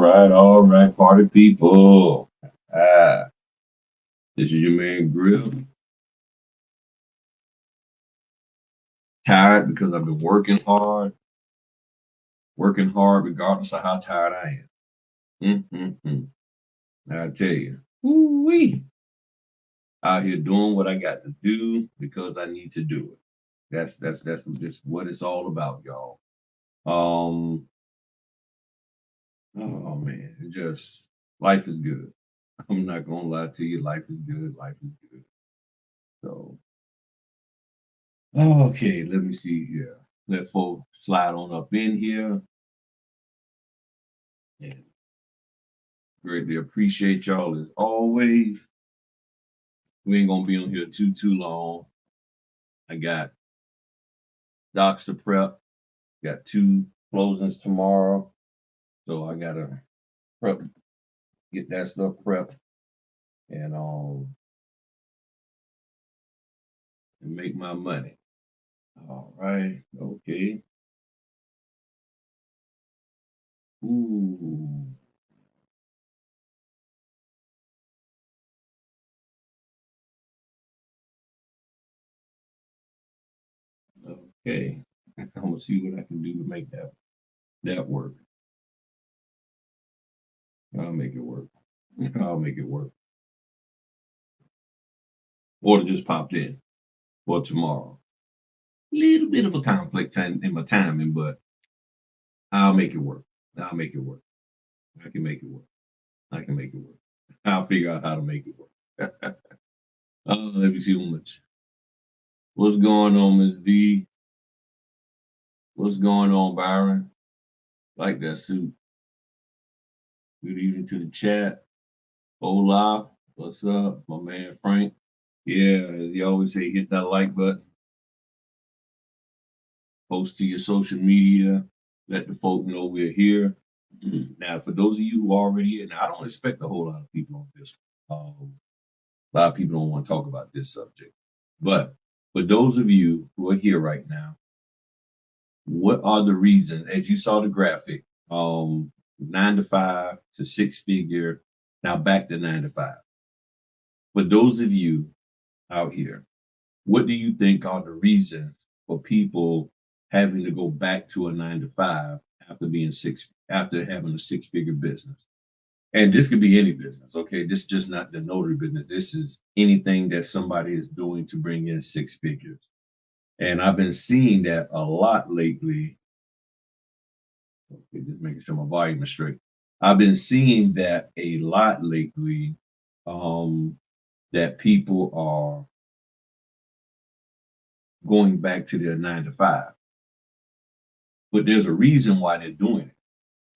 all right, party people. Ah, this is your man Grill. Tired because I've been working hard regardless of how tired I am. I tell you, woo-wee, out here doing what I got to do because I need to do it. That's just what it's all about, y'all. Um, oh man, it just life is good. I'm not gonna lie to you, life is good. Life is good. So okay, let me see here. Let folks slide on up in here and greatly appreciate y'all as always. We ain't gonna be on here too long. I got docs to prep, got two closings tomorrow. So I gotta prep, get that stuff prepped and and make my money. All right, okay. Ooh, okay. I'm gonna see what I can do to make that work. I'll make it work. I'll make it work. Order just popped in for tomorrow. Little bit of a conflict in my timing, but I'll make it work. I'll make it work. I can make it work. I can make it work. I'll figure out how to make it work. Let me see how much. What's going on, Miss V? What's going on, Byron? Like that suit. Good evening to the chat. Hola. What's up, my man Frank? Yeah, as you always say, hit that like button. Post to your social media. Let the folk know we're here. Now, for those of you who are already here, now I don't expect a whole lot of people on this. A lot of people don't want to talk about this subject. But for those of you who are here right now, what are the reasons, as you saw the graphic, 9 to 5 to 6 figure, now back to 9 to 5. For those of you out here, what do you think are the reasons for people having to go back to a 9 to 5 after having a 6 figure business? And this could be any business, okay? This is just not the notary business. This is anything that somebody is doing to bring in 6 figures. And I've been seeing that a lot lately. Okay, just making sure my volume is straight. I've been seeing that a lot lately, that people are going back to their 9 to 5. But there's a reason why they're doing it.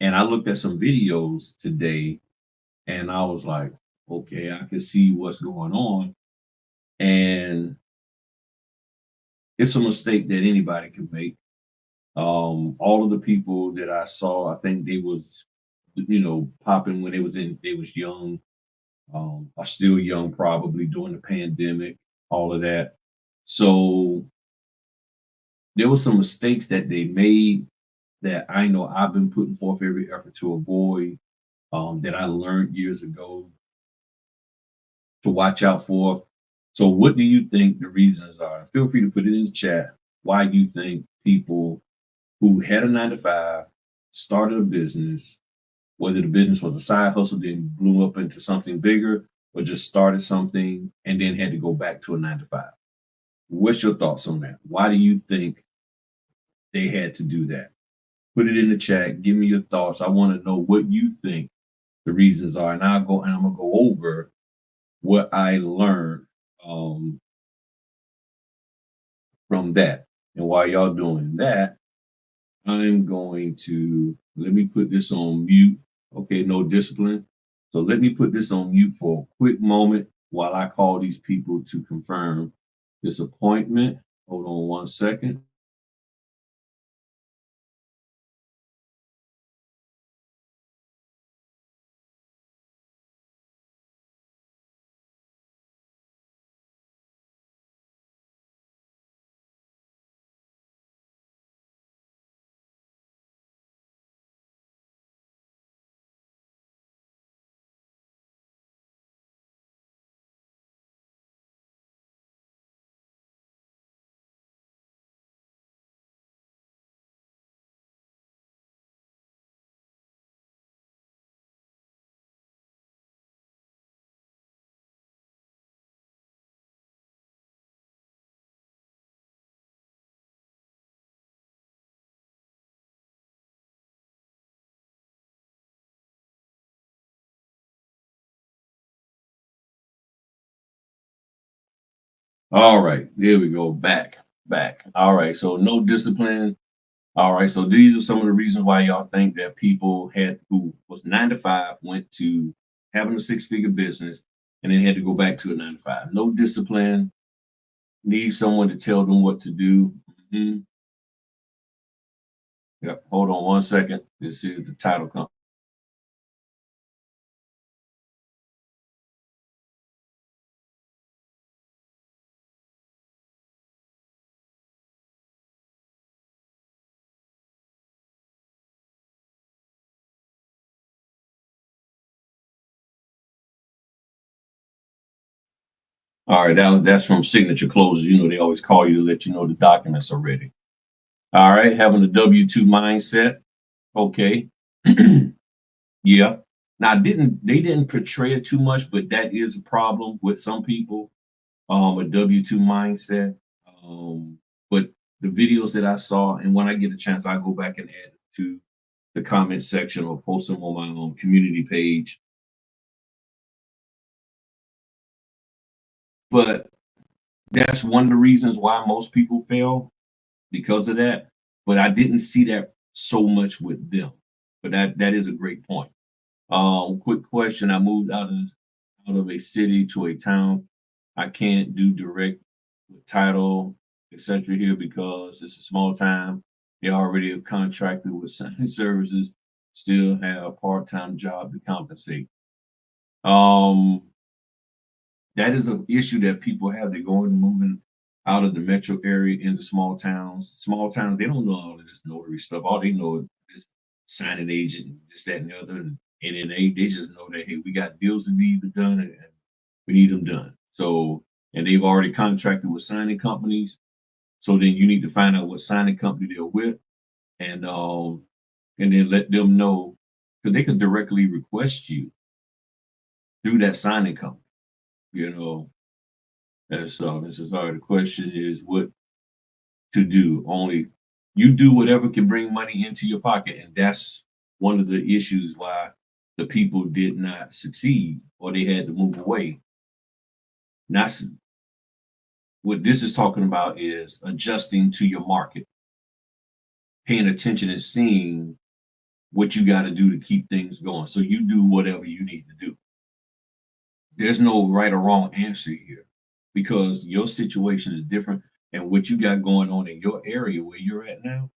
And I looked at some videos today and I was like, okay, I can see what's going on. And it's a mistake that anybody can make. All of the people that I saw, I think they was, popping when they was young, are still young, probably during the pandemic, all of that. So there were some mistakes that they made that I know I've been putting forth every effort to avoid, that I learned years ago to watch out for. So, what do you think the reasons are? Feel free to put it in the chat. Why do you think people who had a 9 to 5 started a business, whether the business was a side hustle, then blew up into something bigger, or just started something and then had to go back to a 9 to 5? What's your thoughts on that? Why do you think they had to do that? Put it in the chat. Give me your thoughts. I want to know what you think the reasons are, and I'm gonna go over what I learned, um, from that. And while y'all doing that, I'm going to let me put this on mute. Okay, no discipline. So let me put this on mute for a quick moment while I call these people to confirm this appointment. Hold on 1 second. All right, there we go. Back. All right, so no discipline. All right, so these are some of the reasons why y'all think that people had who was 9 to 5 went to having a six-figure business and then had to go back to a 9 to 5. No discipline, need someone to tell them what to do. Mhm. Yep. Hold on one second. This is the title company. All right, that's from Signature Closes. You know, they always call you to let you know the documents are ready. All right, having a W-2 mindset. Okay. Yeah. Now, didn't they didn't portray it too much, but that is a problem with some people. A W-2 mindset. Um, but the videos that I saw, and when I get a chance, I go back and add it to the comment section or post them on my own community page. But that's one of the reasons why most people fail because of that. But I didn't see that so much with them. But that is a great point. Quick question. I moved out of a city to a town. I can't do direct with title, etc. here because it's a small town. They already have contracted with signing services, still have a part-time job to compensate. Um, that is an issue that people have. They're going moving out of the metro area into small towns. Small towns, they don't know all of this notary stuff. All they know is signing agent, this, that, and the other. And then they just know that hey, we got deals to be done and we need them done. So and they've already contracted with signing companies. So then you need to find out what signing company they're with and um and then let them know because they can directly request you through that signing company, you know. And so this is all right. The question is what to do. Only you do whatever can bring money into your pocket. And that's one of the issues why the people did not succeed or they had to move away. Not what this is talking about is adjusting to your market, paying attention and seeing what you got to do to keep things going. So you do whatever you need to do. There's no right or wrong answer here because your situation is different and what you got going on in your area where you're at now,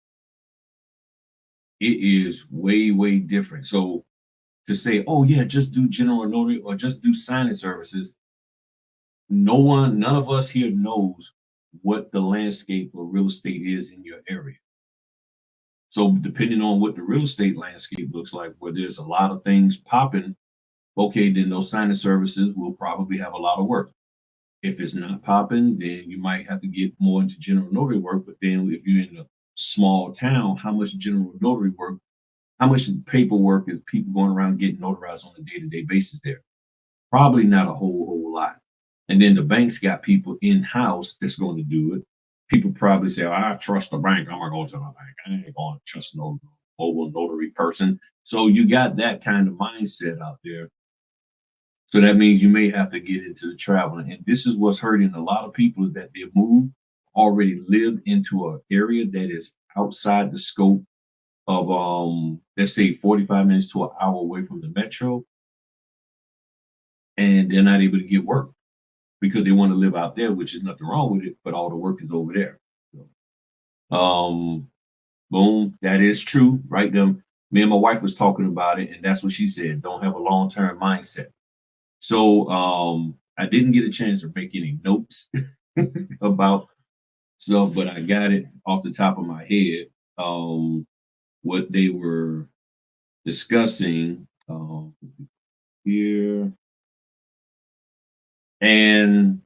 it is way, way different. So to say, oh yeah, just do general notary or just do signing services, none of us here knows what the landscape of real estate is in your area. So depending on what the real estate landscape looks like, where there's a lot of things popping, okay, then those signing services will probably have a lot of work. If it's not popping, then you might have to get more into general notary work. But then if you're in a small town, how much general notary work, how much paperwork is people going around getting notarized on a day-to-day basis there? Probably not a whole lot. And then the banks got people in-house that's going to do it. People probably say, oh, I trust the bank. I'm gonna go to the bank. I ain't gonna trust no mobile notary person. So you got that kind of mindset out there. So that means you may have to get into the traveling. And this is what's hurting a lot of people is that they move, already live into an area that is outside the scope of let's say 45 minutes to an hour away from the metro, and they're not able to get work because they want to live out there, which is nothing wrong with it, but all the work is over there. So, boom, that is true, right? Me and my wife was talking about it, and that's what she said. Don't have a long-term mindset. So I didn't get a chance to make any notes about stuff, but I got it off the top of my head. What they were discussing here. And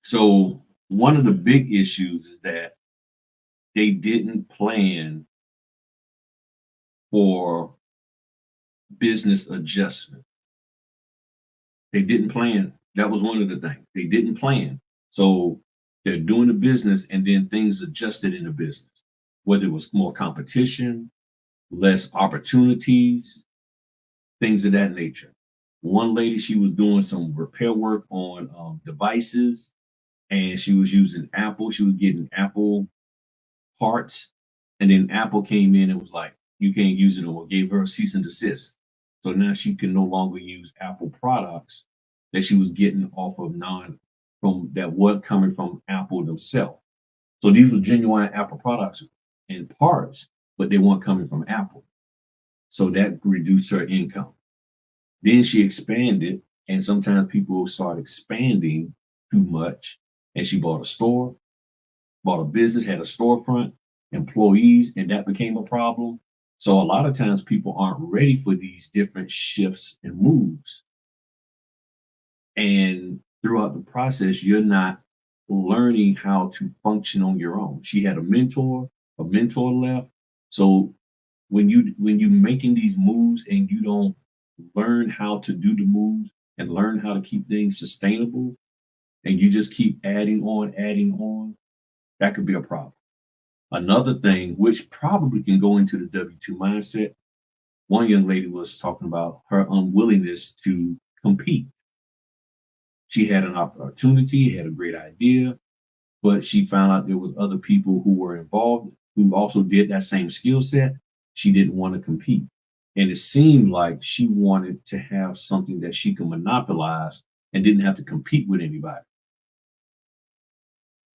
so one of the big issues is that they didn't plan for business adjustment. They didn't plan. That was one of the things. They didn't plan. So they're doing the business and then things adjusted in the business, whether it was more competition, less opportunities, things of that nature. One lady, she was doing some repair work on devices and she was using Apple. She was getting Apple parts, and then Apple came in and was like, "You can't use it," or gave her a cease and desist. So now she can no longer use Apple products that she was getting off of non from that were coming from Apple themselves. So these were genuine Apple products and parts, but they weren't coming from Apple. So that reduced her income. Then she expanded, and sometimes people start expanding too much. And she bought a store, bought a business, had a storefront, employees, and that became a problem. So a lot of times people aren't ready for these different shifts and moves. And throughout the process, you're not learning how to function on your own. She had a mentor left. So when you making these moves and you don't learn how to do the moves and learn how to keep things sustainable, and you just keep adding on, that could be a problem. Another thing, which probably can go into the W-2 mindset, one young lady was talking about her unwillingness to compete. She had an opportunity, had a great idea, but she found out there was other people who were involved who also did that same skill set. She didn't want to compete. And it seemed like she wanted to have something that she could monopolize and didn't have to compete with anybody.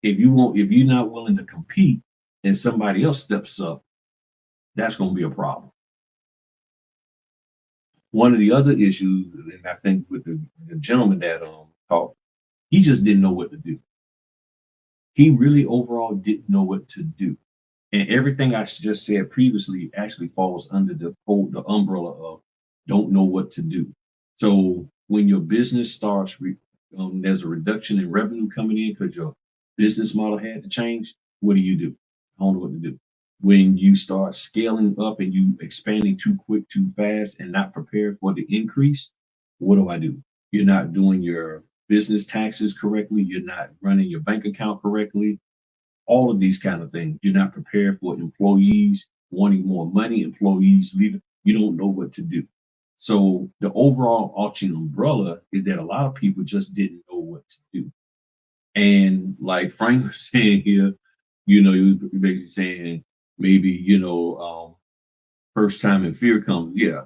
If you're not willing to compete and somebody else steps up, that's going to be a problem. One of the other issues, and I think with the gentleman that talked, he just didn't know what to do. He really overall didn't know what to do. And everything I just said previously actually falls under the umbrella of don't know what to do. So when your business starts, there's a reduction in revenue coming in because your business model had to change. What do? I don't know what to do. When you start scaling up and you expanding too quick, too fast, and not prepared for the increase, what do? You're not doing your business taxes correctly. You're not running your bank account correctly. All of these kind of things. You're not prepared for employees wanting more money, employees leaving. You don't know what to do. So the overall arching umbrella is that a lot of people just didn't know what to do. And like Frank was saying here, he was basically saying maybe, first time and fear comes. Yeah,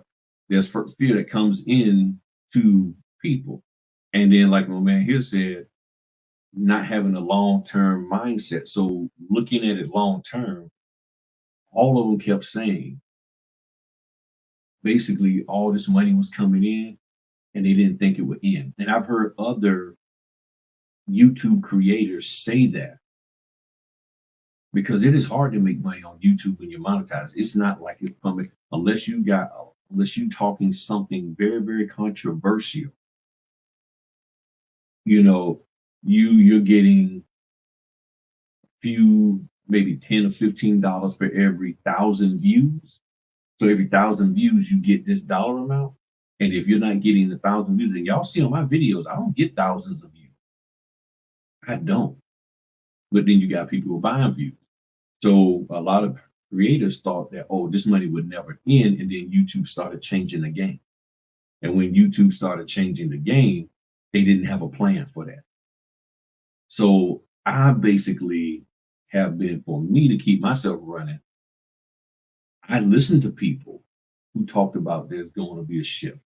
there's first fear that comes in to people. And then like my man here said, not having a long-term mindset. So looking at it long term, all of them kept saying basically all this money was coming in and they didn't think it would end. And I've heard other YouTube creators say that because it is hard to make money on YouTube when you're monetized. It's not like it's coming unless you talking something very, very controversial. You're getting few, maybe 10 or $15 for every 1,000 views. So every 1,000 views, you get this dollar amount. And if you're not getting the 1,000 views, and y'all see on my videos, I don't get thousands of views. I don't. But then you got people who are buying views. So a lot of creators thought that, oh, this money would never end. And then YouTube started changing the game. And when YouTube started changing the game, they didn't have a plan for that. So I basically have been, for me to keep myself running, I listened to people who talked about there's going to be a shift.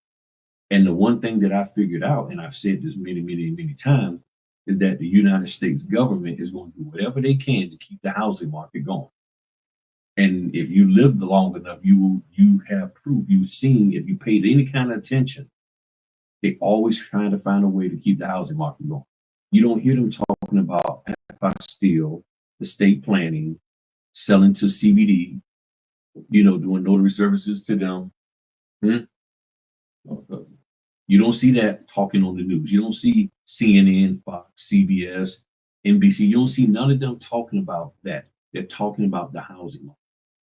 And the one thing that I figured out, and I've said this many, many, many times, is that the United States government is going to do whatever they can to keep the housing market going. And if you lived long enough, you have proof. You've seen, if you paid any kind of attention, they always trying to find a way to keep the housing market going. You don't hear them talking about Apostille, estate planning, selling to CBD, doing notary services to them. You don't see that talking on the news. You don't see CNN, Fox, CBS, NBC. You don't see none of them talking about that. They're talking about the housing market,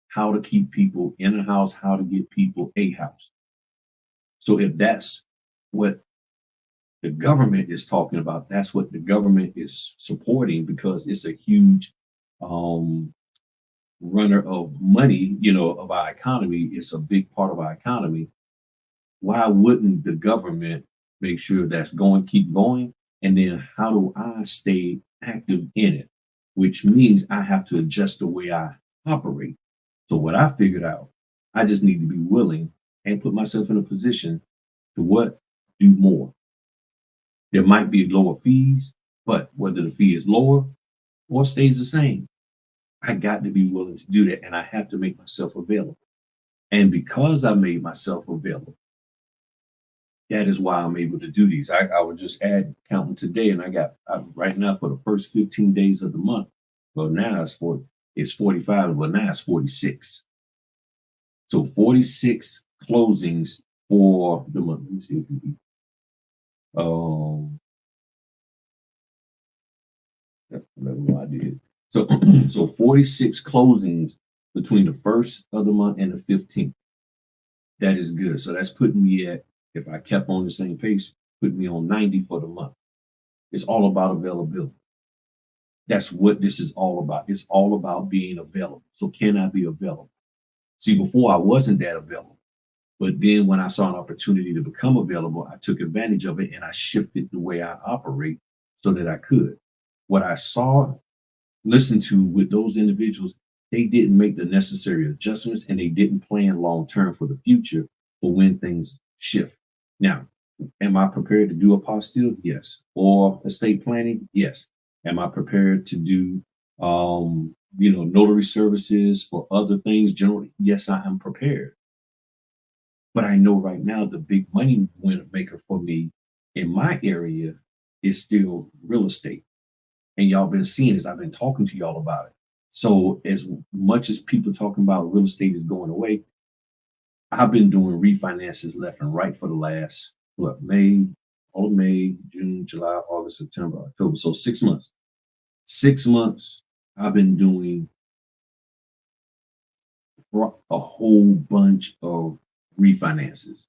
how to keep people in a house, how to get people a house. So if that's what the government is talking about, that's what the government is supporting because it's a huge runner of money, of our economy. It's a big part of our economy. Why wouldn't the government make sure that's keep going? And then how do I stay active in it? Which means I have to adjust the way I operate. So what I figured out, I just need to be willing and put myself in a position to what? Do more. There might be lower fees, but whether the fee is lower or stays the same, I got to be willing to do that. And I have to make myself available. And because I made myself available, that is why I'm able to do these. I was just counting today, and right now for the first 15 days of the month. Well, now it's 45, but now it's 46. So 46 closings for the month. Let me see if you I did. So so 46 closings between the first of the month and the 15th. That is good. So that's putting me at, if I kept on the same pace, put me on 90 for the month. It's all about availability. That's what this is all about. It's all about being available. So can I be available? See, before I wasn't that available. But then when I saw an opportunity to become available, I took advantage of it and I shifted the way I operate so that I could. What I saw, listened to with those individuals, they didn't make the necessary adjustments and they didn't plan long term for the future for when things shift. Now, am I prepared to do apostille? Yes. Or estate planning? Yes. Am I prepared to do notary services for other things generally? Yes, I am prepared. But I know right now the big money winner maker for me in my area is still real estate. And y'all been seeing this. I've been talking to y'all about it. So as much as people talking about real estate is going away, I've been doing refinances left and right for the last all of May, June, July, August, September, October. So 6 months. 6 months I've been doing a whole bunch of refinances.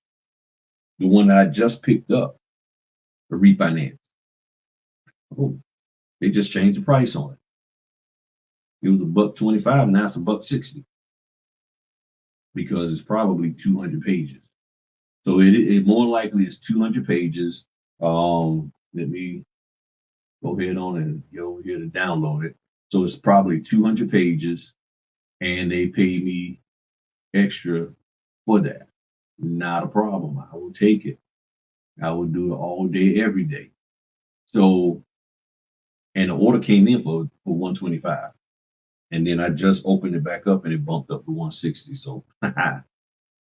The one that I just picked up, the refinance. Oh, they just changed the price on it. It was $125, now it's $160 because it's probably 200 pages. So it more likely is 200 pages. Let me go ahead on and go over here to download it. So it's probably 200 pages, and they pay me extra for that. Not a problem. I will take it. I will do it all day, every day. So, and the order came in for 125. And then I just opened it back up and it bumped up to 160. So,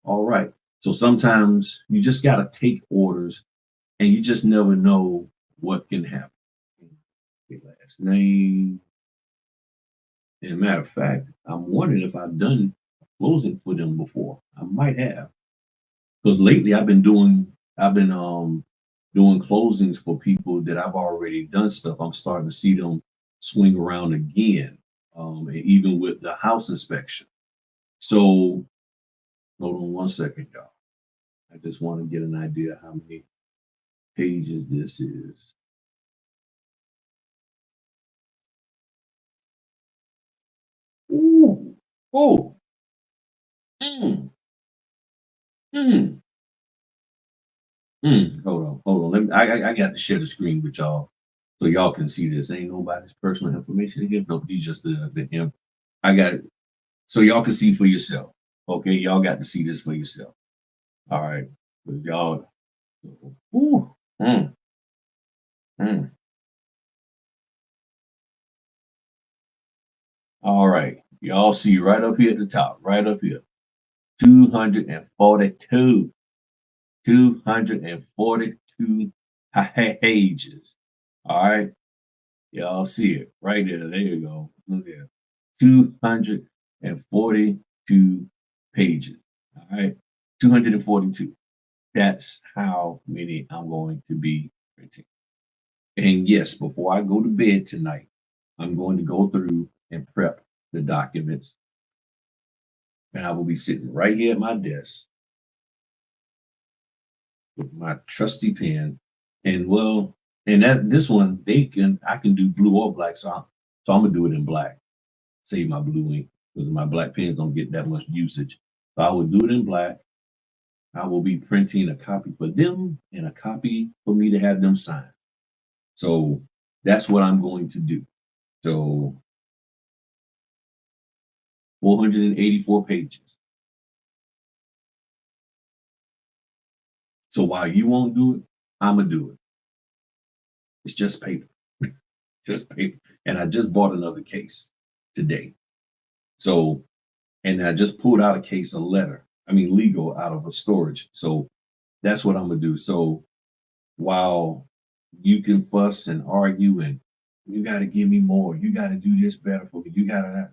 all right. So sometimes you just got to take orders and you just never know what can happen. Last name. As a matter of fact, I'm wondering if I've done closing for them before. I might have. Because lately I've been doing closings for people that I've already done stuff. I'm starting to see them swing around again. And even with the house inspection. So hold on one second, y'all. I just want to get an idea how many pages this is. Ooh, oh, mm, mm, hold on. Let me, I got to share the screen with y'all so y'all can see this. Ain't nobody's personal information here. No, he's just the him. I got it so y'all can see for yourself. Okay, y'all got to see this for yourself. All right, y'all. Ooh, mm, mm. All right, y'all see right up here at the top, right up here, 242, 242 pages. All right, y'all see it right there. There you go. Look there, 242 pages. All right, 242. That's how many I'm going to be printing. And yes, before I go to bed tonight, I'm going to go through and prep the documents. And I will be sitting right here at my desk with my trusty pen. And well, and that this one, I can do blue or black. So I'm gonna do it in black. Save my blue ink because my black pens don't get that much usage. So I will do it in black. I will be printing a copy for them and a copy for me to have them sign. So that's what I'm going to do. So 484 pages. So while you won't do it, I'm gonna do it. It's just paper, just paper. And I just bought another case today. So, and I just pulled out a case of legal out of a storage. So that's what I'm gonna do. So while you can fuss and argue and you got to give me more, you got to do this better for me, you got to,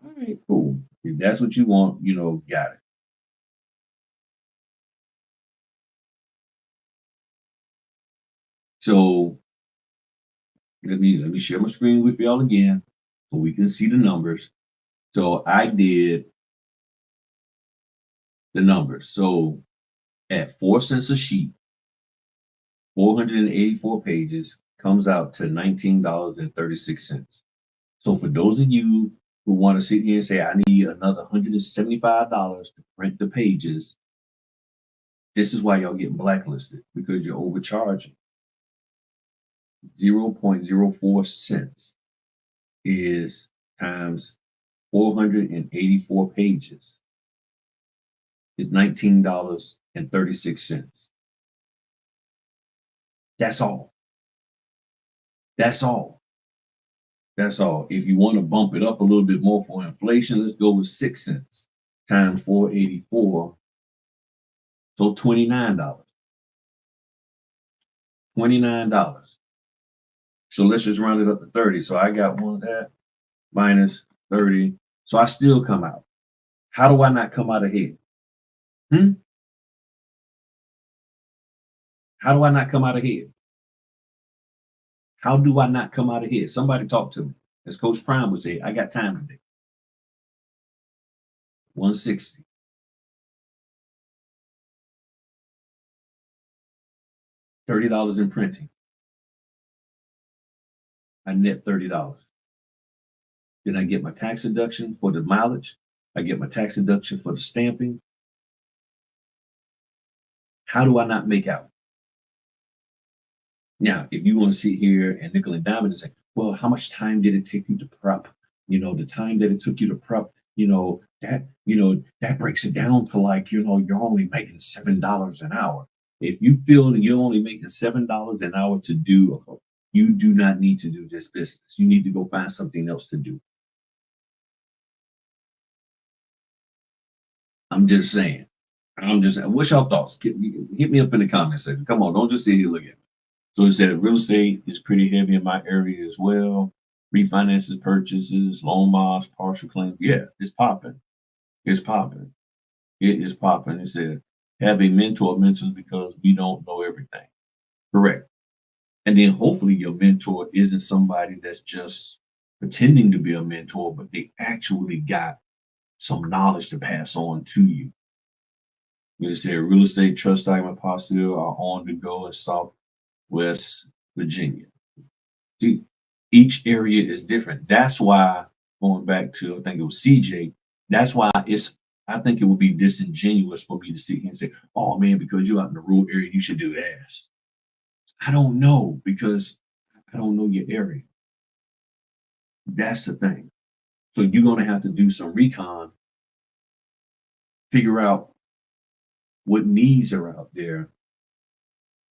all right, cool. If that's what you want, got it. So let me share my screen with y'all again so we can see the numbers. So I did the numbers. So at 4 cents a sheet, 484 pages comes out to $19.36. So for those of you who want to sit here and say, I need another $175 to print the pages, this is why y'all getting blacklisted, because you're overcharging. 0.04 cents is times 484 pages is $19.36. That's all. That's all. That's all. If you want to bump it up a little bit more for inflation, let's go with 6 cents times 484. So $29. $29. So let's just round it up to 30. So I got one of that minus 30. So I still come out. How do I not come out ahead? How do I not come out ahead? How do I not come out ahead? Somebody talk to me. As Coach Prime would say, I got time today. 160. $30 in printing. I net $30. Then I get my tax deduction for the mileage. I get my tax deduction for the stamping. How do I not make out? Now, if you want to sit here and nickel and dime and say, well, how much time did it take you to prep? The time that it took you to prep, that breaks it down to like, you're only making $7 an hour. If you feel that you're only making $7 an hour to do, you do not need to do this business. You need to go find something else to do. I'm just saying. What's your thoughts? Hit me up in the comment section. Come on, don't just sit here looking at me. So he said real estate is pretty heavy in my area as well. Refinances, purchases, loan mods, partial claims. Yeah, it's popping. It's popping. It is popping. It said have a mentor or mentors because we don't know everything. Correct. And then hopefully your mentor isn't somebody that's just pretending to be a mentor, but they actually got some knowledge to pass on to you. You said real estate trust document apostille are on the go in Southwest Virginia. See, each area is different. That's why, going back to I think it was CJ, that's why I think it would be disingenuous for me to sit here and say, oh man, because you're out in the rural area, you should do this. I don't know because I don't know your area. That's the thing. So you're gonna have to do some recon, figure out what needs are out there,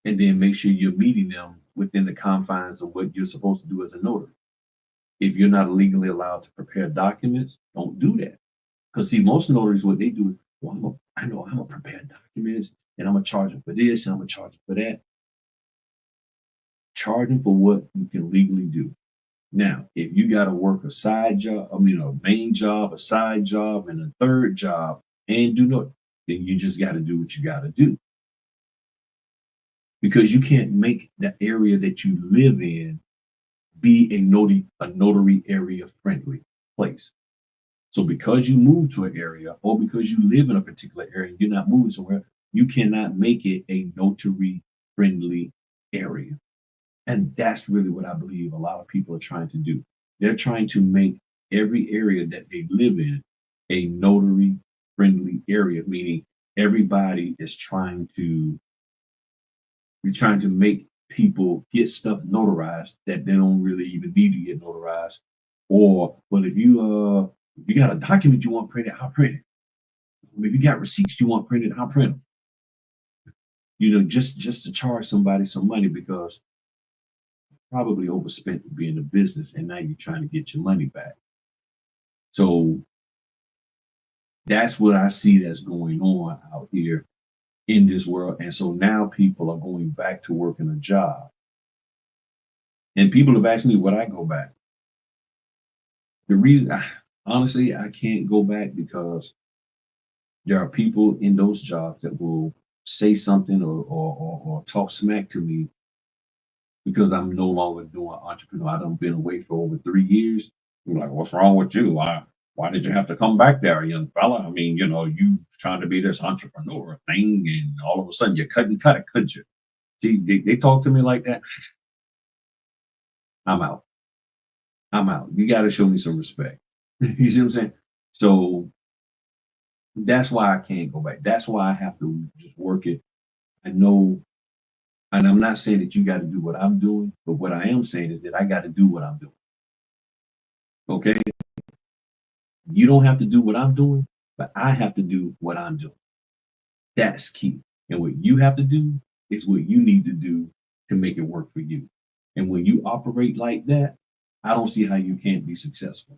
and then make sure you're meeting them within the confines of what you're supposed to do as a notary. If you're not legally allowed to prepare documents, don't do that. Because see, most notaries, what they do is, well, I'm gonna prepare documents and I'm gonna charge them for this and I'm gonna charge them for that. Charge them for what you can legally do. Now, if you got to work a side job, a main job, a side job, and a third job, and do not, then you just got to do what you got to do. Because you can't make the area that you live in be a notary area friendly place. So because you move to an area or because you live in a particular area, you're not moving somewhere, you cannot make it a notary friendly area. And that's really what I believe a lot of people are trying to do. They're trying to make every area that they live in a notary friendly area, meaning everybody is trying to make people get stuff notarized that they don't really even need to get notarized. Or, well, if you got a document you want printed, I'll print it. If you got receipts you want printed, I'll print them. Just to charge somebody some money because probably overspent to be in the business and now you're trying to get your money back. So that's what I see that's going on out here in this world. And so now people are going back to working a job. And people have asked me, would I go back? The reason, honestly, I can't go back because there are people in those jobs that will say something or talk smack to me because I'm no longer doing entrepreneur. I done been away for over 3 years. You're like, what's wrong with you? Why did you have to come back there, young fella? I mean, you trying to be this entrepreneur thing, and all of a sudden you couldn't cut it, could you? See, they talk to me like that. I'm out. I'm out. You got to show me some respect. You see what I'm saying? So that's why I can't go back. That's why I have to just work it. I know, and I'm not saying that you got to do what I'm doing, but what I am saying is that I got to do what I'm doing. Okay? You don't have to do what I'm doing, but I have to do what I'm doing. That's key. And what you have to do is what you need to do to make it work for you. And when you operate like that, I don't see how you can't be successful.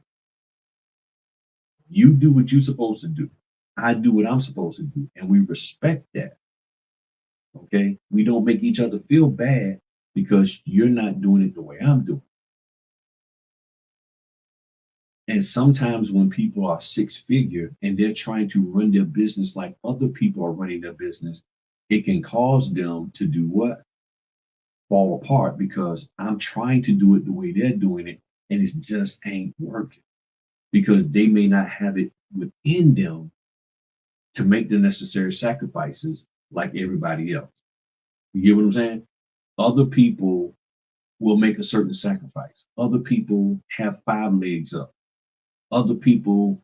You do what you're supposed to do. I do what I'm supposed to do. And we respect that. Okay? We don't make each other feel bad because you're not doing it the way I'm doing. And sometimes when people are six figure and they're trying to run their business like other people are running their business, it can cause them to do what? Fall apart because I'm trying to do it the way they're doing it and it just ain't working because they may not have it within them to make the necessary sacrifices like everybody else. You get what I'm saying? Other people will make a certain sacrifice. Other people have 5 legs up. Other people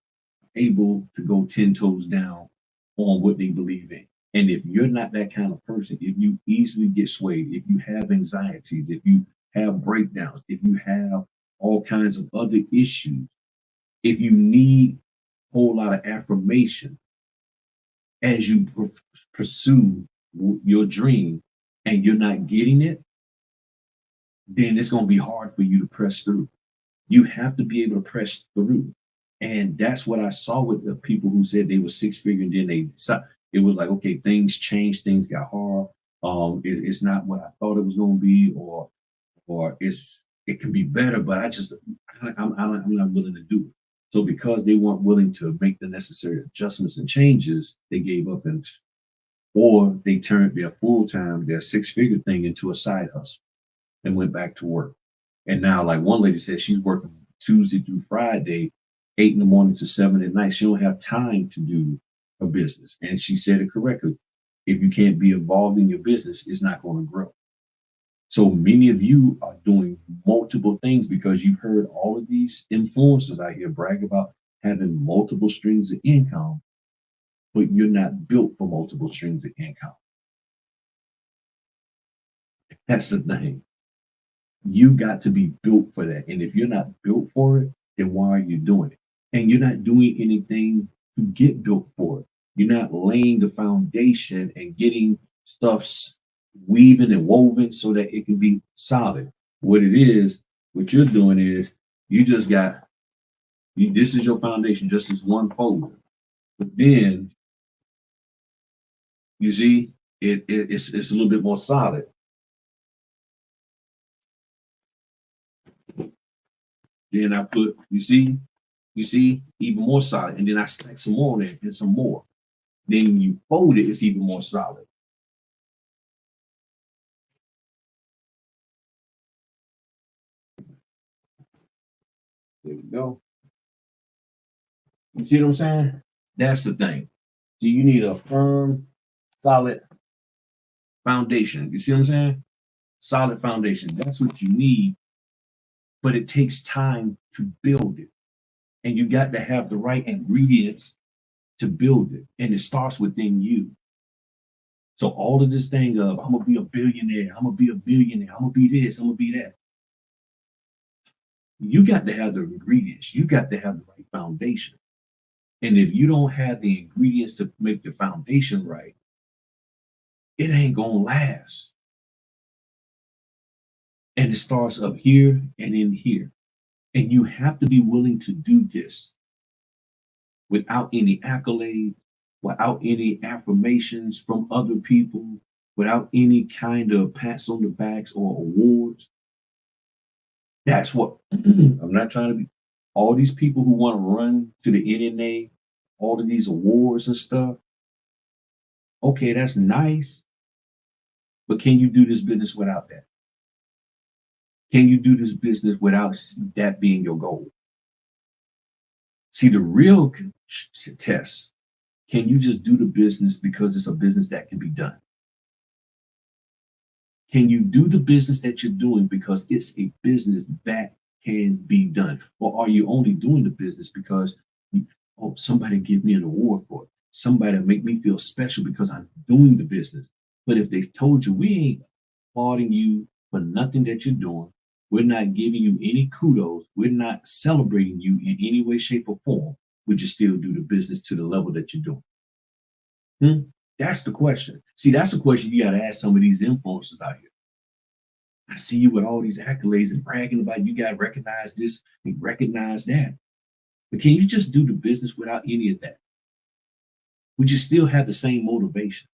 able to go 10 toes down on what they believe in. And if you're not that kind of person, if you easily get swayed, if you have anxieties, if you have breakdowns, if you have all kinds of other issues, if you need a whole lot of affirmation as you pursue your dream and you're not getting it, then it's going to be hard for you to press through. You have to be able to press through. And that's what I saw with the people who said they were 6 figure and then it was like, okay, things changed, things got hard. It's not what I thought it was going to be, or it can be better, but I'm not willing to do it. So because they weren't willing to make the necessary adjustments and changes, they gave up or they turned their their 6 figure thing into a side hustle and went back to work. And now, like one lady said, she's working Tuesday through Friday, 8 in the morning to 7 at night. She don't have time to do her business. And she said it correctly. If you can't be involved in your business, it's not going to grow. So many of you are doing multiple things because you've heard all of these influencers out here brag about having multiple streams of income, but you're not built for multiple streams of income. That's the thing. You got to be built for that. And if you're not built for it, then why are you doing it? And you're not doing anything to get built for it. You're not laying the foundation and getting stuff weaving and woven so that it can be solid. What you're doing is you just got, this is your foundation, just this one folder. But then, you see, it's a little bit more solid. Then I put, you see, even more solid. And then I stack some more on it and some more. Then when you fold it, it's even more solid. There we go. You see what I'm saying? That's the thing. So you need a firm, solid foundation. You see what I'm saying? Solid foundation. That's what you need. But it takes time to build it. And you got to have the right ingredients to build it. And it starts within you. So all of this thing of I'm gonna be a billionaire, I'm gonna be a billionaire, I'm gonna be this, I'm gonna be that. You got to have the ingredients. You got to have the right foundation. And if you don't have the ingredients to make the foundation right, it ain't gonna last. And it starts up here and in here. And you have to be willing to do this without any accolades, without any affirmations from other people, without any kind of pats on the backs or awards. That's what I'm not trying to be. All these people who want to run to the NNA, all of these awards and stuff. Okay, that's nice, but can you do this business without that? Can you do this business without that being your goal? See, the real test, can you just do the business because it's a business that can be done? Can you do the business that you're doing because it's a business that can be done? Or are you only doing the business because, oh, somebody give me an award for it? Somebody make me feel special because I'm doing the business. But if they told you we ain't applauding you for nothing that you're doing, we're not giving you any kudos, we're not celebrating you in any way, shape, or form, would you still do the business to the level that you're doing? Hmm? That's the question. See, that's the question you got to ask some of these influencers out here. I see you with all these accolades and bragging about you got to recognize this and recognize that. But can you just do the business without any of that? Would you still have the same motivation?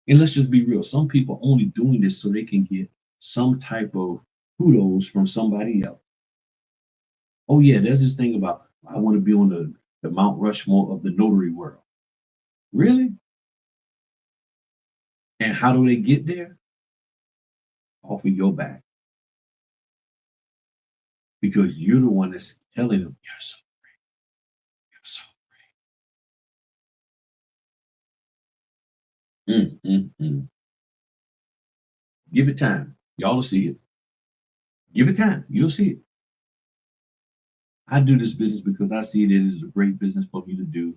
And let's just be real. Some people only doing this so they can get some type of kudos from somebody else. Oh yeah, there's this thing about I want to be on the Mount Rushmore of the notary world. Really? And how do they get there? Off of your back. Because you're the one that's telling them, you're so great. You're so great. Give it time. Y'all will see it. Give it time. You'll see it. I do this business because I see it as a great business for me to do.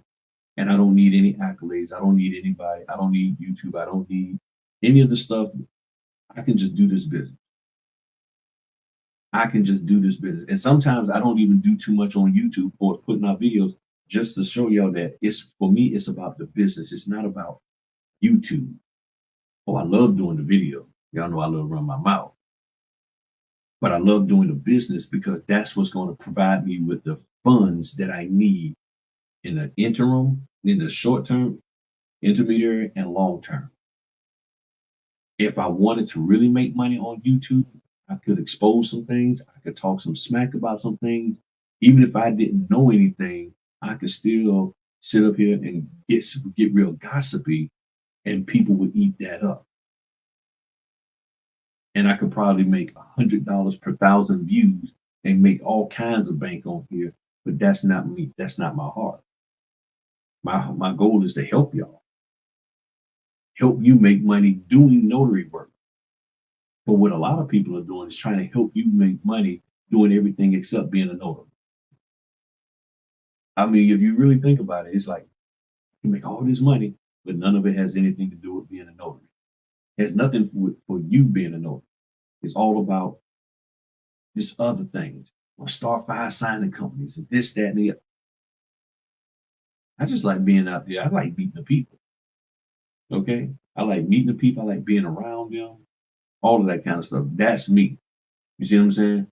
And I don't need any accolades. I don't need anybody. I don't need YouTube. I don't need any of the stuff. I can just do this business. I can just do this business. And sometimes I don't even do too much on YouTube or putting out videos just to show y'all that it's for me, it's about the business. It's not about YouTube. Oh, I love doing the video. Y'all know I love running my mouth. But I love doing the business because that's what's going to provide me with the funds that I need in the interim, in the short term, intermediary, and long term. If I wanted to really make money on YouTube, I could expose some things. I could talk some smack about some things. Even if I didn't know anything, I could still sit up here and get real gossipy, and people would eat that up. And I could probably make $100 per thousand views and make all kinds of bank on here. But that's not me. That's not my heart. My goal is to help y'all, help you make money doing notary work. But what a lot of people are doing is trying to help you make money doing everything except being a notary. I mean, if you really think about it, it's like you make all this money, but none of it has anything to do with being a notary. It has nothing for you being a notary. It's all about this other things, or start fire signing companies and this, that, and the other. I just like being out there. I like meeting the people. Okay. I like meeting the people. I like being around them, all of that kind of stuff. That's me. You see what I'm saying?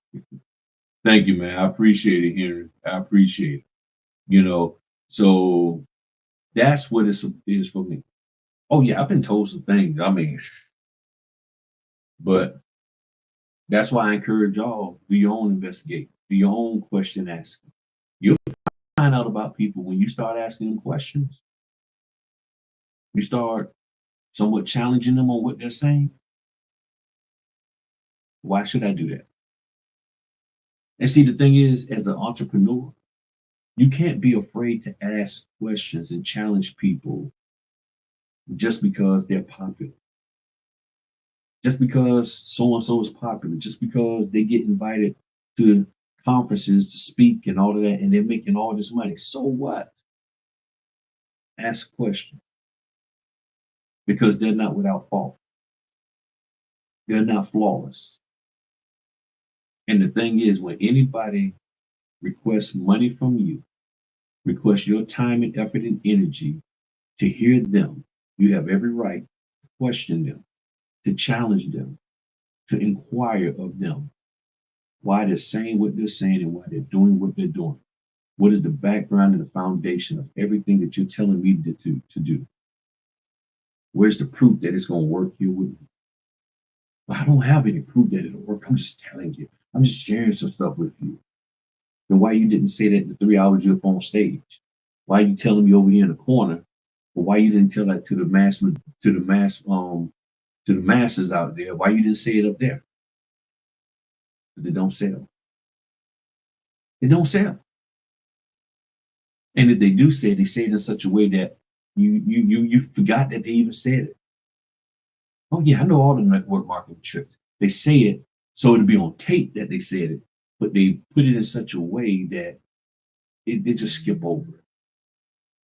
Thank you, man. I appreciate it, Henry. I appreciate it. You know, so that's what it is for me. Oh, yeah, I've been told some things. I mean, but that's why I encourage y'all, do your own investigate, do your own question asking. You'll find out about people when you start asking them questions. You start somewhat challenging them on what they're saying. Why should I do that? And see, the thing is, as an entrepreneur, you can't be afraid to ask questions and challenge people just because they're popular, just because so and so is popular, just because they get invited to conferences to speak and all of that, and they're making all this money. So what? Ask a question. because they're not without fault. They're not flawless. And the thing is, when anybody requests money from you, requests your time and effort and energy to hear them, you have every right to question them, to challenge them, to inquire of them why they're saying what they're saying and why they're doing what they're doing. What is the background and the foundation of everything that you're telling me to do? Where's the proof that it's going to work here with me? Well, I don't have any proof that it'll work. I'm just telling you. I'm just sharing some stuff with you. Then why you didn't say that in the 3 hours you're up on stage? Why are you telling me over here in the corner? But why you didn't tell that to the masses out there? Why you didn't say it up there? But they don't sell. They don't sell. And if they do say it, they say it in such a way that you forgot that they even said it. Oh yeah, I know all the network marketing tricks. They say it so it'll be on tape that they said it, but they put it in such a way that they just skip over it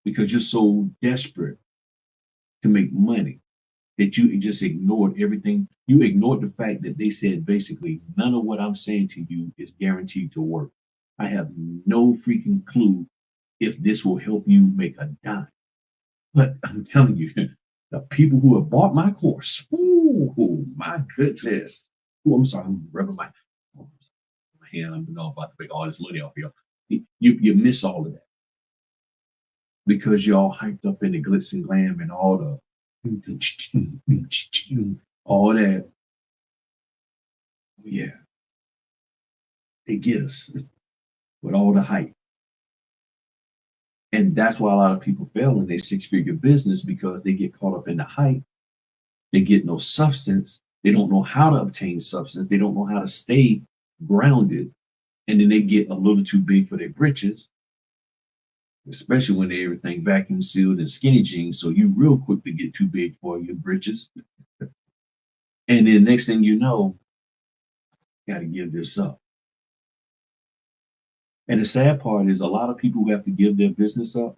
because you're so desperate to make money that you just ignored everything. You ignored the fact that they said basically none of what I'm saying to you is guaranteed to work. I have no freaking clue if this will help you make a dime. But I'm telling you, the people who have bought my course, oh my goodness. Oh, I'm sorry, I'm rubbing my hand. I'm about to make all this money off here. You miss all of that because you're all hyped up in the glitz and glam and all the all that. Yeah, they get us with all the hype. And that's why a lot of people fail in their six-figure business because they get caught up in the hype. They get no substance. They don't know how to obtain substance. They don't know how to stay grounded. And then they get a little too big for their britches, especially when they everything vacuum sealed and skinny jeans. So you real quick to get too big for your britches. And then next thing you know, got to give this up. And the sad part is a lot of people who have to give their business up,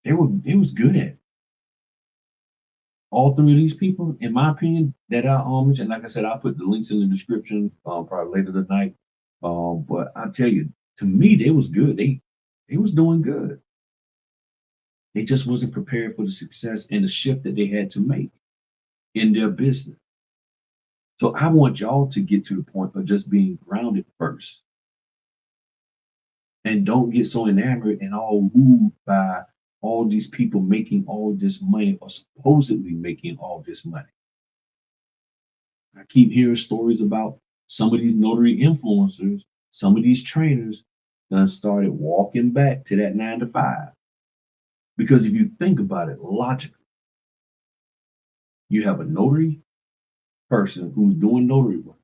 they was good at it. All three of these people, in my opinion, that I mentioned, like I said, I'll put the links in the description probably later tonight. But I tell you, to me, they was good. They was doing good. They just wasn't prepared for the success and the shift that they had to make in their business. So I want y'all to get to the point of just being grounded first. And don't get so enamored and all moved by all these people making all this money or supposedly making all this money. I keep hearing stories about some of these notary influencers, some of these trainers that started walking back to that 9 to 5. Because if you think about it logically, you have a notary person who's doing notary work.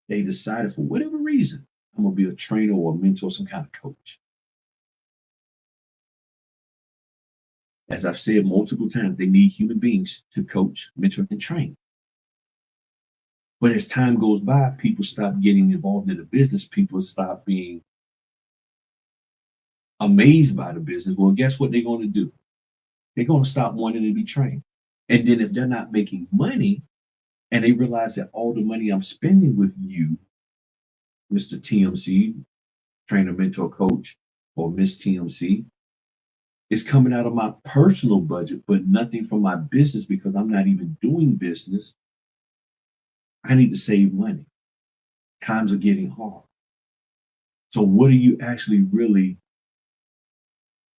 They decided for whatever reason, I'm going to be a trainer or a mentor, some kind of coach. As I've said multiple times, they need human beings to coach, mentor, and train. But as time goes by, people stop getting involved in the business. People stop being amazed by the business. Well, guess what they're going to do? They're going to stop wanting to be trained. And then if they're not making money and they realize that all the money I'm spending with you, Mr. TMC, trainer, mentor, coach, or Miss TMC, is coming out of my personal budget, but nothing from my business because I'm not even doing business. I need to save money. Times are getting hard. So what are you actually really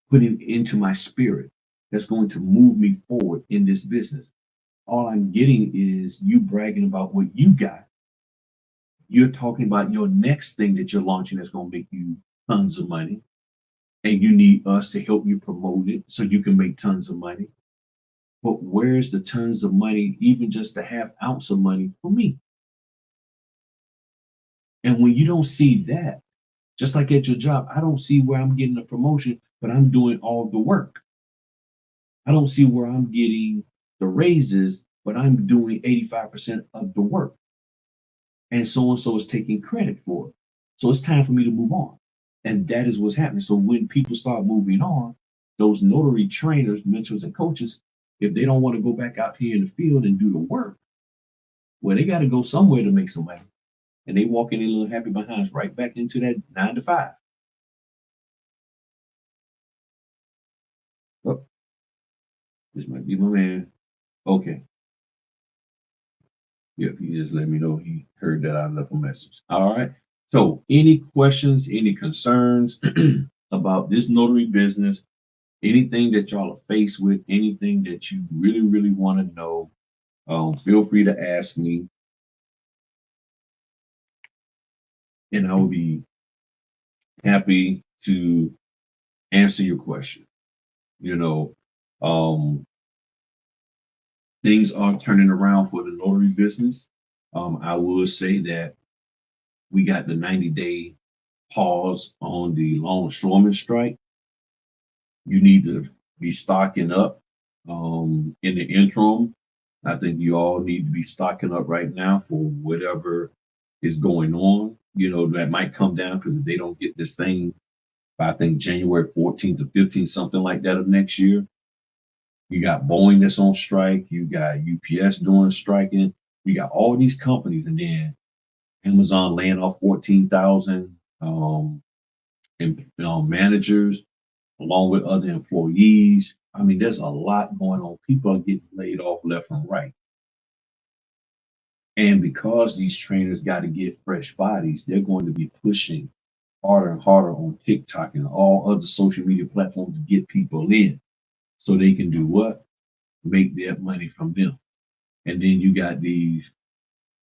putting into my spirit that's going to move me forward in this business? All I'm getting is you bragging about what you got. You're talking about your next thing that you're launching that's going to make you tons of money. And you need us to help you promote it so you can make tons of money. But where's the tons of money, even just a half ounce of money for me? And when you don't see that, just like at your job, I don't see where I'm getting a promotion, but I'm doing all the work. I don't see where I'm getting the raises, but I'm doing 85% of the work. And so is taking credit for it. So it's time for me to move on. And that is what's happening. So when people start moving on, those notary trainers, mentors, and coaches, if they don't want to go back out here in the field and do the work, well, they got to go somewhere to make some money. And they walk in their little happy behinds right back into that 9 to 5. Oh, this might be my man. Okay. Yep, he just let me know he heard that I left a message. All right. So, any questions, any concerns about this notary business, anything that y'all are faced with, anything that you really, really want to know, feel free to ask me, and I will be happy to answer your question. You know, um, things are turning around for the notary business. I will say that we got the 90-day pause on the longshoreman strike. You need to be stocking up in the interim. I think you all need to be stocking up right now for whatever is going on. You know, that might come down because if they don't get this thing by, I think, January 14th to 15th, something like that of next year. You got Boeing that's on strike. You got UPS doing striking. You got all these companies, and then Amazon laying off 14,000 managers along with other employees. I mean, there's a lot going on. People are getting laid off left and right. And because these trainers got to get fresh bodies, they're going to be pushing harder and harder on TikTok and all other social media platforms to get people in so they can do what? Make their money from them. And then you got these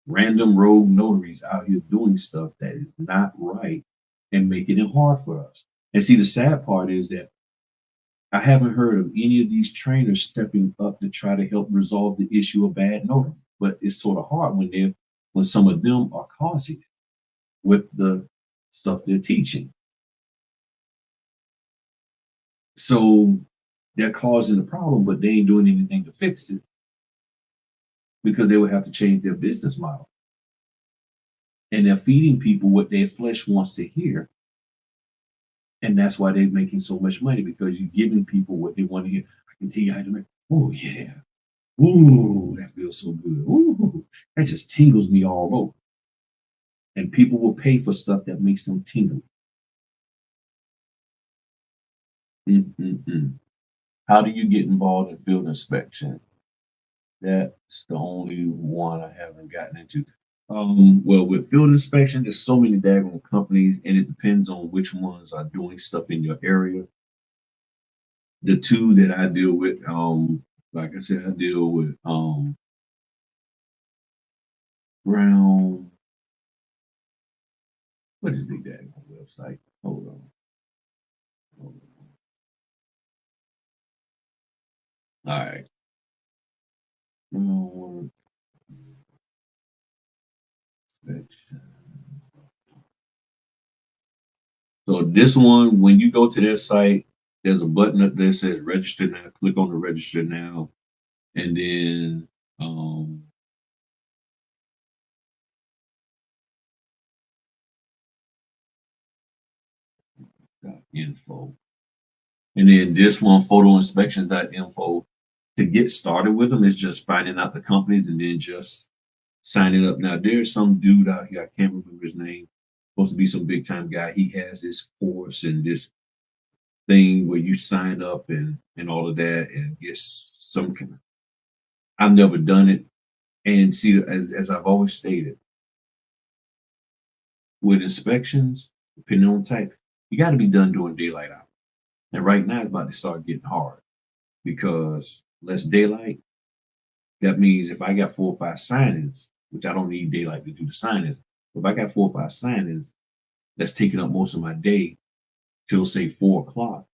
random rogue notaries out here doing stuff that is not right and making it hard for us. And see, the sad part is that I haven't heard of any of these trainers stepping up to try to help resolve the issue of bad notary. But it's sort of hard when some of them are causing it with the stuff they're teaching. So they're causing the problem, but they ain't doing anything to fix it because they would have to change their business model. And they're feeding people what their flesh wants to hear. And that's why they're making so much money because you're giving people what they want to hear. I can tell you how to make, oh, yeah. Ooh, that feels so good. Ooh, that just tingles me all over. And people will pay for stuff that makes them tingle. Mm-mm-mm. How do you get involved in field inspection? That's the only one I haven't gotten into. Well, with field inspection, there's so many daggone companies, and it depends on which ones are doing stuff in your area. The two that I deal with, like I said, I deal with Brown. What is the daggone website? Hold on. Hold on. All right. Brown inspection. So this one, when you go to their site, there's a button up there that says register now. Click on the register now. And then info. And then this one, photoinspections.info. To get started with them is just finding out the companies and then just signing up. Now there's some dude out here, I can't remember his name, supposed to be some big time guy. He has this course and this thing where you sign up and all of that and get some kind of, I've never done it. And see, as I've always stated, with inspections, depending on type, you got to be done during daylight hours. And right now it's about to start getting hard because less daylight. That means if I got 4 or 5 signings, which I don't need daylight to do the signings, if I got 4 or 5 signings, that's taking up most of my day till say 4 o'clock.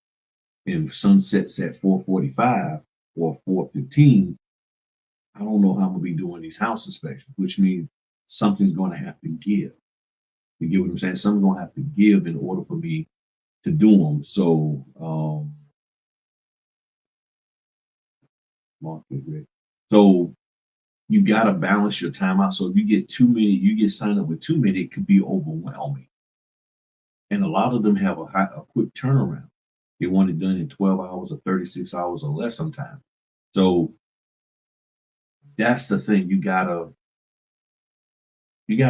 And if sun sets at 4:45 or 4:15, I don't know how I'm gonna be doing these house inspections, which means something's gonna have to give. You get what I'm saying? Something's gonna have to give in order for me to do them. So market rate. So you gotta balance your time out. So if you get too many, you get signed up with too many, it could be overwhelming. And a lot of them have a quick turnaround. They want it done in 12 hours or 36 hours or less sometimes. So that's the thing. You gotta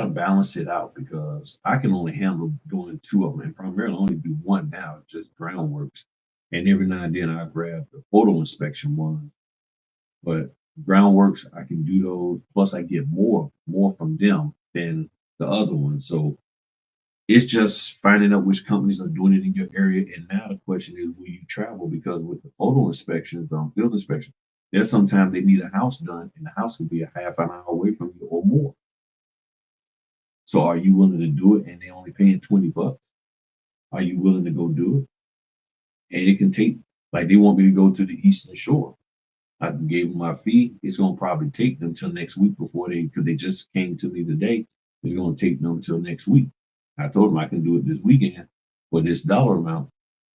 balance it out because I can only handle doing two of them and primarily only do one now, just groundworks. And every now and then I grab the photo inspection one, but groundworks I can do those. Plus I get more from them than the other one. So it's just finding out which companies are doing it in your area. And now the question is, will you travel? Because with the photo inspections, field inspection, there's sometimes they need a house done, and the house could be a half an hour away from you or more. So are you willing to do it? And they're only paying $20. Are you willing to go do it? And it can take, like, they want me to go to the Eastern Shore. I gave them my fee. It's gonna probably take them till next week before because they just came to me today. It's gonna take them until next week. I told them I can do it this weekend for this dollar amount.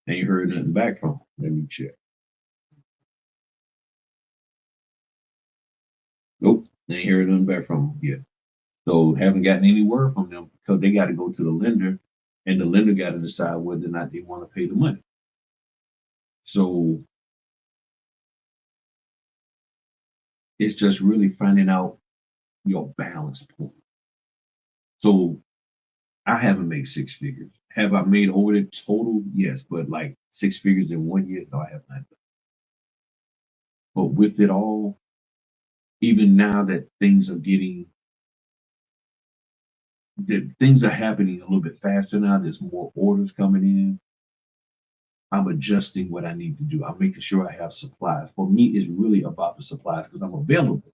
I ain't heard nothing back from them. Let me check. Nope, they ain't heard nothing back from them yet. So haven't gotten any word from them because they got to go to the lender, and the lender got to decide whether or not they want to pay the money. So it's just really finding out your balance point. So I haven't made six figures. Have I made over the total? Yes, but like six figures in 1 year? No, I have not. But with it all, even now that things are happening a little bit faster now. There's more orders coming in. I'm adjusting what I need to do. I'm making sure I have supplies. For me, it's really about the supplies because I'm available.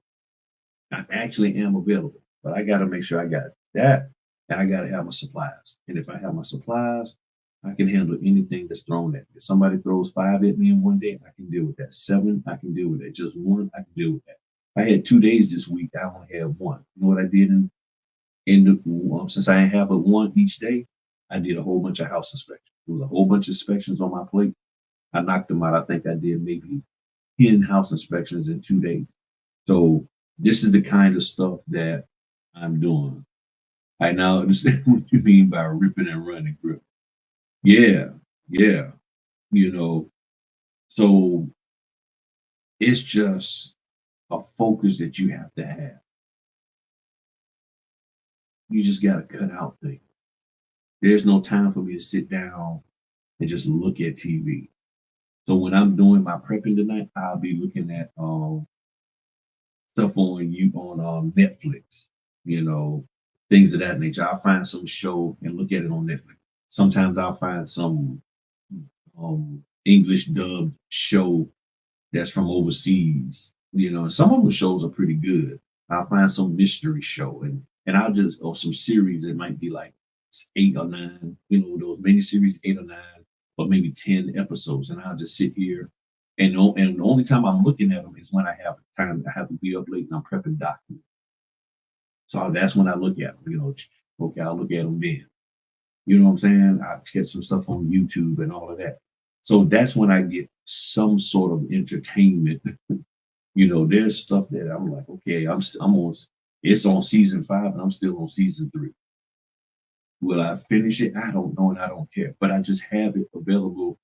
I actually am available, but I got to make sure I got that, and I got to have my supplies. And if I have my supplies, I can handle anything that's thrown at me. If somebody throws five at me in 1 day, I can deal with that. Seven, I can deal with that. Just one, I can deal with that. I had 2 days this week. I only had one. You know what I did since I have but one each day, I did a whole bunch of house inspections. There was a whole bunch of inspections on my plate. I knocked them out. I think I did maybe 10 house inspections in 2 days. So this is the kind of stuff that I'm doing. I now understand what you mean by ripping and running grip. Yeah, yeah. You know, so it's just a focus that you have to have. You just got to cut out things. There's no time for me to sit down and just look at TV. So when I'm doing my prepping tonight, I'll be looking at stuff on Netflix, you know, things of that nature. I'll find some show and look at it on Netflix. Sometimes I'll find some English dubbed show that's from overseas. And some of the shows are pretty good. I'll find some mystery show and I'll just or some series that might be like 8 or 9, those miniseries, 8 or 9, or maybe 10 episodes, and I'll just sit here. And the only time I'm looking at them is when I have time. I have to be up late and I'm prepping documents. So that's when I look at them. Okay, I'll look at them then. You know what I'm saying? I catch some stuff on YouTube and all of that. So that's when I get some sort of entertainment. There's stuff that I'm like, okay, I'm on. It's on season 5, and I'm still on season 3. Will I finish it? I don't know, and I don't care. But I just have it available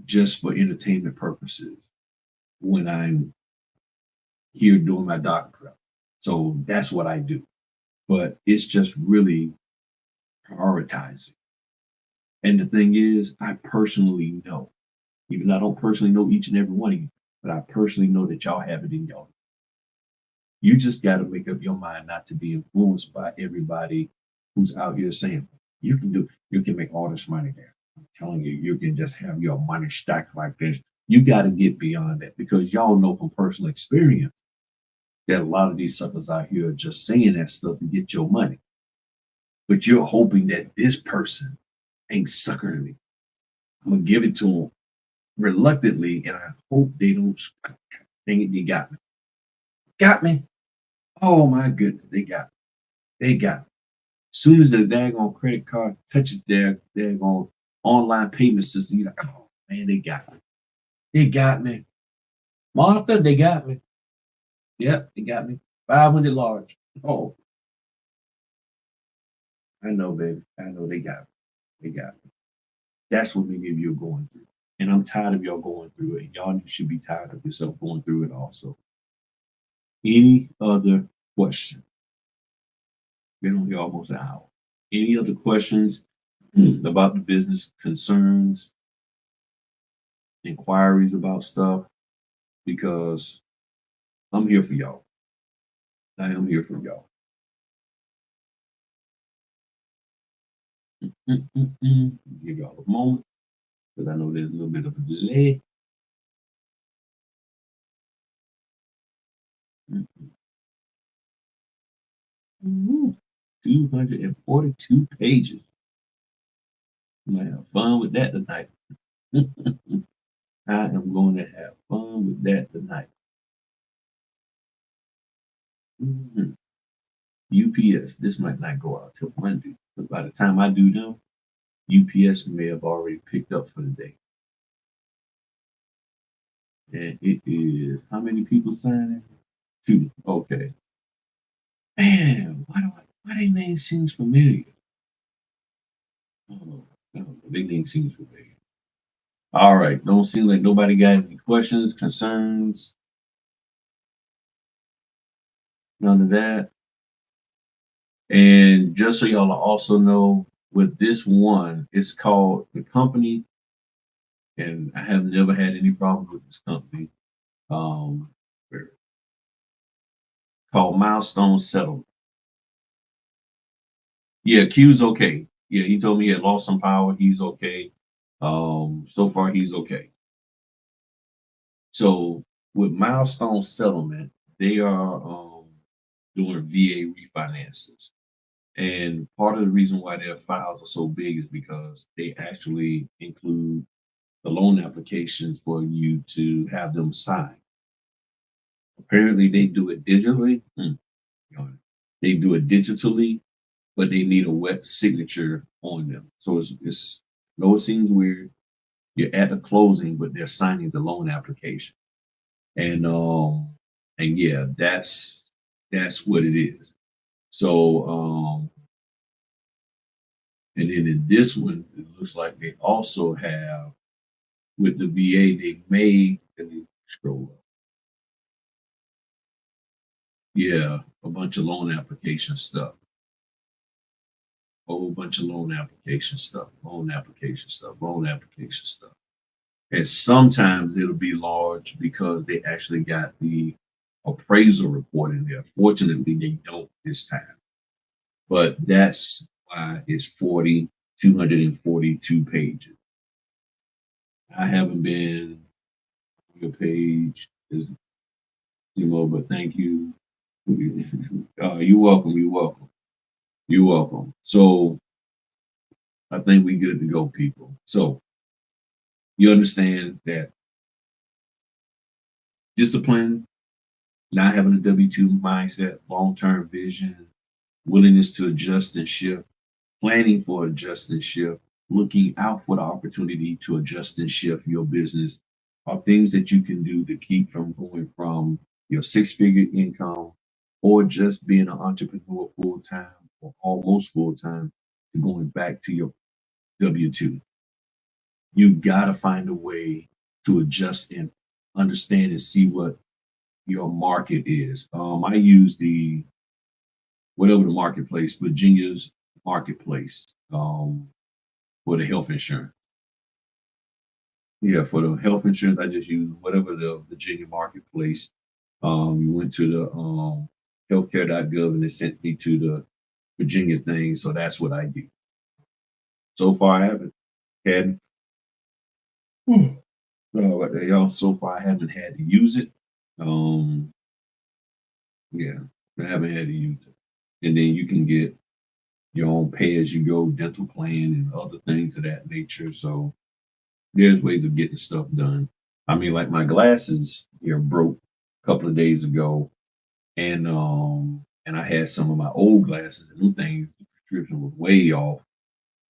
just for entertainment purposes when I'm here doing my doc prep. So that's what I do. But it's just really prioritizing. And the thing is, I personally know, even though I don't personally know each and every one of you, but I personally know that y'all have it in y'all. You just got to make up your mind not to be influenced by everybody who's out here saying you can make all this money there. I'm telling you, you can just have your money stacked like this. You got to get beyond that because y'all know from personal experience that a lot of these suckers out here are just saying that stuff to get your money. But you're hoping that this person ain't suckering me. I'm gonna give it to them reluctantly, and I hope they don't. Dang it, they got me. Got me. Oh my goodness, they got me. They got me. As soon as the daggone credit card touches their daggone online payment system, you're like, oh man, they got me. They got me. Martha, they got me. Yep, they got me. 500 large. Oh, I know, baby. I know they got me. They got me. That's what many of you are going through. And I'm tired of y'all going through it. Y'all should be tired of yourself going through it also. Any other question? Been on here almost an hour. Any other questions about the business, concerns, inquiries about stuff? Because I'm here for y'all. I am here for y'all. Give y'all a moment because I know there's a little bit of a delay. Mhm. 242 pages. I'm gonna have fun with that tonight. I am going to have fun with that tonight. Mhm. UPS, this might not go out till Monday, but by the time I do them, UPS may have already picked up for the day. And it is how many people signing? Two. Okay. Man, why their name seems familiar? Oh, no, their name seems familiar. All right. Don't seem like nobody got any questions, concerns, none of that. And just so y'all also know, with this one, it's called the company, and I have never had any problems with this company. Um, called Milestone Settlement. Yeah, Q's okay. Yeah, he told me he had lost some power. He's okay. So far he's okay. So with Milestone Settlement, they are doing VA refinances. And part of the reason why their files are so big is because they actually include the loan applications for you to have them sign. Apparently, they do it digitally. They do it digitally, but they need a wet signature on them. So it's no, it seems weird. You're at the closing, but they're signing the loan application. And yeah, that's what it is. So and then in this one, it looks like they also have with the VA, they may let me scroll up. Yeah, a bunch of loan application stuff. A whole bunch of loan application stuff, loan application stuff, loan application stuff. And sometimes it'll be large because they actually got the appraisal report in there. Fortunately, they don't this time. But that's why it's 242 pages. I haven't been on your page, but thank you. You're welcome. You're welcome. You're welcome. So I think we good to go, people. So you understand that discipline, not having a W-2 mindset, long-term vision, willingness to adjust and shift, planning for adjust and shift, looking out for the opportunity to adjust and shift your business are things that you can do to keep from going from your six-figure income or just being an entrepreneur full-time or almost full-time to going back to your W-2. You got to find a way to adjust and understand and see what your market is. I use the whatever the marketplace, Virginia's marketplace for the health insurance. Yeah, for the health insurance, I just use whatever the Virginia marketplace. You went to the healthcare.gov and it sent me to the Virginia thing, so that's what I do. So far, I haven't had. Y'all, so far I haven't had to use it. Um, yeah, I haven't had to use it. And then you can get your own pay as you go dental plan and other things of that nature. So there's ways of getting stuff done. I mean, like my glasses here broke a couple of days ago, and I had some of my old glasses and new things. The prescription was way off,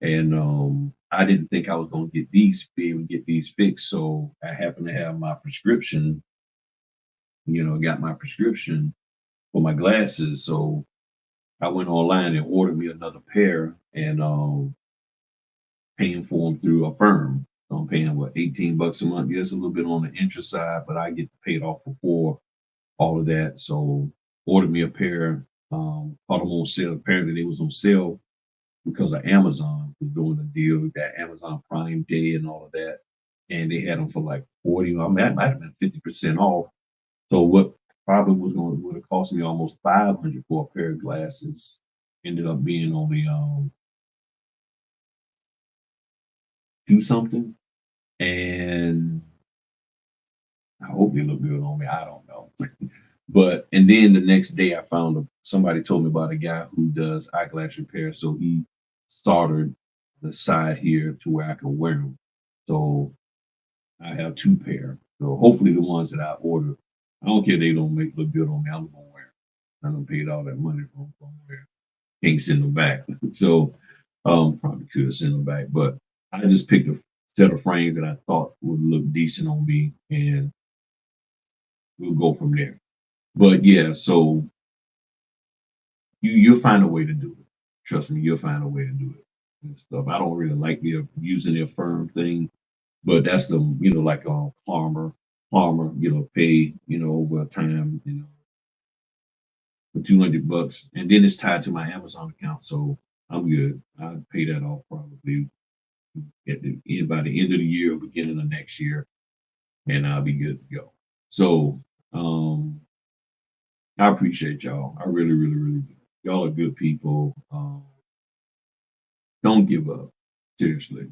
and I didn't think I was going to be able to get these fixed. So I happened to have my prescription. Got my prescription for my glasses. So I went online and ordered me another pair, and paying for them through a firm, So I'm paying what, $18 a month. Yes, a little bit on the interest side, but I get paid off before all of that. So ordered me a pair. Thought them on sale. Apparently they was on sale because of Amazon was doing a deal with that Amazon Prime Day and all of that. And they had them for like 40, I mean, that might have been 50% off. So what probably would have cost me almost 500 for a pair of glasses ended up being only two something. And I hope they look good on me. I don't know. But and then the next day I found somebody told me about a guy who does eyeglass repair. So he soldered the side here to where I can wear them. So I have two pair. So hopefully the ones that I ordered, I don't care if they don't look good on me, I'm gonna wear 'em. I done paid all that money for them. Can't send them back. So probably could send them back. But I just picked a set of frames that I thought would look decent on me and we'll go from there. But yeah, so you'll find a way to do it. Trust me, you'll find a way to do it and stuff. I don't really like the using their firm thing, but that's the like a farmer, pay over time, for $200, and then it's tied to my Amazon account, so I'm good. I pay that off probably by the end of the year or beginning of next year, and I'll be good to go. So I appreciate y'all. I really, really, really do. Y'all are good people. Don't give up. Seriously.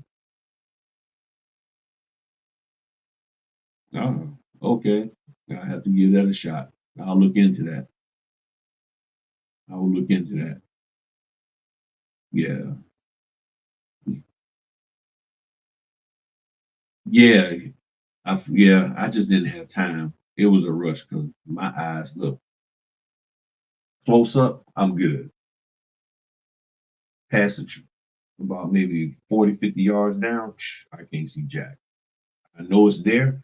Okay. I have to give that a shot. I'll look into that. I will look into that. Yeah. Yeah. I just didn't have time. It was a rush because my eyes look close up, I'm good. Passage about maybe 40, 50 yards down, I can't see jack. I know it's there.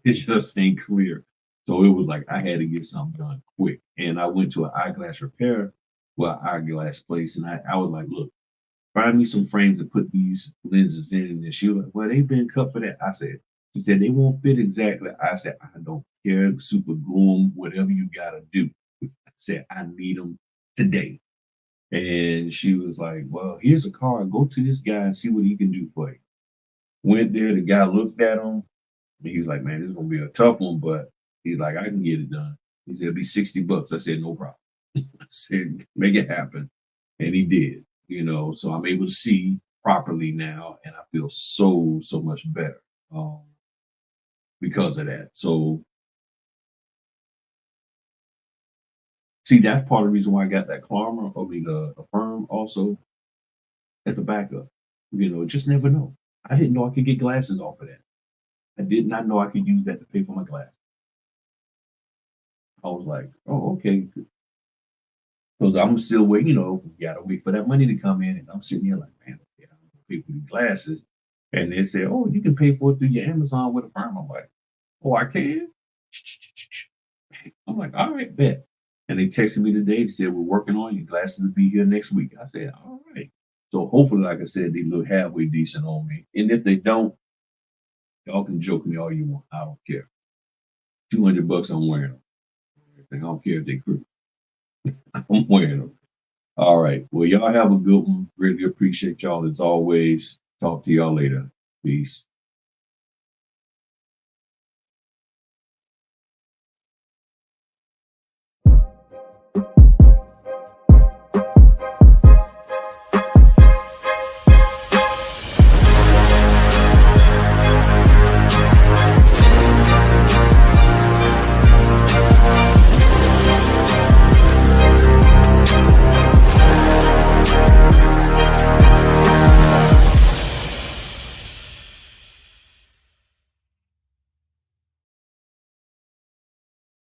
It just ain't clear. So it was like I had to get something done quick. And I went to an eyeglass repair, eyeglass place, and I was like, look, find me some frames to put these lenses in. And she was like, well, they've been cut for that. She said, they won't fit exactly. I said, I don't care. Super glue them, whatever you got to do. I said, I need them today. And she was like, well, here's a card. Go to this guy and see what he can do for you. Went there. The guy looked at him. And he was like, man, this is going to be a tough one, but he's like, I can get it done. He said, it'll be $60. I said, no problem. I said, make it happen. And he did, so I'm able to see properly now. And I feel so, so much better because of that. So, see, that's part of the reason why I got that Klarmer, the firm also as a backup. Just never know. I didn't know I could get glasses off of that. I did not know I could use that to pay for my glasses. I was like, oh, okay. Because I'm still waiting, you gotta wait for that money to come in. And I'm sitting here like, man, okay, I'm gonna pay for the glasses. And they say, oh, you can pay for it through your Amazon with a firm. I'm like, oh, I can? I'm like, all right, bet. And they texted me today. They said, we're working on your glasses will be here next week. I said, all right. So hopefully, like I said, they look halfway decent on me. And if they don't, y'all can joke me all you want. I don't care. $200, I'm wearing them. I don't care if they crook. I'm wearing them. All right. Well, y'all have a good one. Really appreciate y'all as always. Talk to y'all later. Peace.